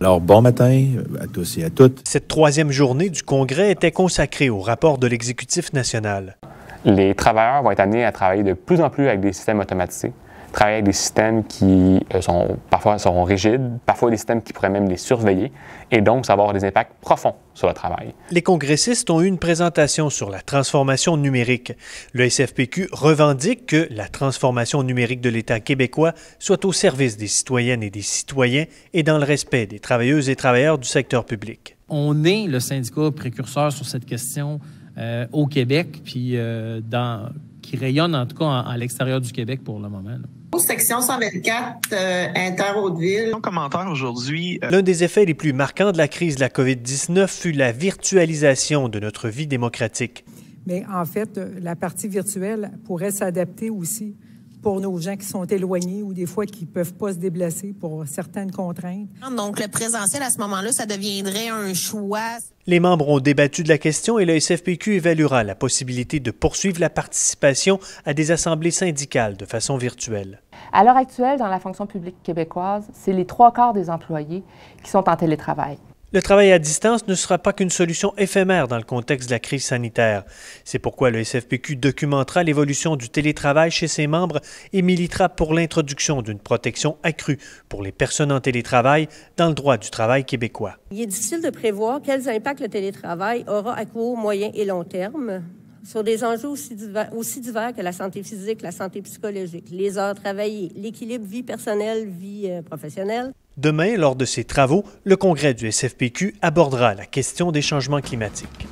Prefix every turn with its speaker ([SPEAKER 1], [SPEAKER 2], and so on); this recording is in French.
[SPEAKER 1] Alors, bon matin à tous et à toutes.
[SPEAKER 2] Cette troisième journée du Congrès était consacrée au rapport de l'exécutif national.
[SPEAKER 3] Les travailleurs vont être amenés à travailler de plus en plus avec des systèmes automatisés, travailler avec des systèmes qui parfois seront rigides, parfois des systèmes qui pourraient même les surveiller, et donc ça va avoir des impacts profonds sur le travail.
[SPEAKER 2] Les congressistes ont eu une présentation sur la transformation numérique. Le SFPQ revendique que la transformation numérique de l'État québécois soit au service des citoyennes et des citoyens et dans le respect des travailleuses et travailleurs du secteur public.
[SPEAKER 4] On est le syndicat précurseur sur cette question au Québec, puis qui rayonne en tout cas à l'extérieur du Québec pour le moment.
[SPEAKER 5] Section 124, Inter-Hauteville.
[SPEAKER 6] Mon commentaire aujourd'hui.
[SPEAKER 2] L'un des effets les plus marquants de la crise de la COVID-19 fut la virtualisation de notre vie démocratique.
[SPEAKER 7] Mais en fait, la partie virtuelle pourrait s'adapter aussi pour nos gens qui sont éloignés ou des fois qui ne peuvent pas se déplacer pour certaines contraintes.
[SPEAKER 8] Donc, le présentiel, à ce moment-là, ça deviendrait un choix.
[SPEAKER 2] Les membres ont débattu de la question et le SFPQ évaluera la possibilité de poursuivre la participation à des assemblées syndicales de façon virtuelle.
[SPEAKER 9] À l'heure actuelle, dans la fonction publique québécoise, c'est les 3/4 des employés qui sont en télétravail.
[SPEAKER 2] Le travail à distance ne sera pas qu'une solution éphémère dans le contexte de la crise sanitaire. C'est pourquoi le SFPQ documentera l'évolution du télétravail chez ses membres et militera pour l'introduction d'une protection accrue pour les personnes en télétravail dans le droit du travail québécois.
[SPEAKER 10] Il est difficile de prévoir quels impacts le télétravail aura à court, moyen et long terme sur des enjeux aussi divers que la santé physique, la santé psychologique, les heures travaillées, l'équilibre vie personnelle, vie professionnelle.
[SPEAKER 2] Demain, lors de ses travaux, le Congrès du SFPQ abordera la question des changements climatiques.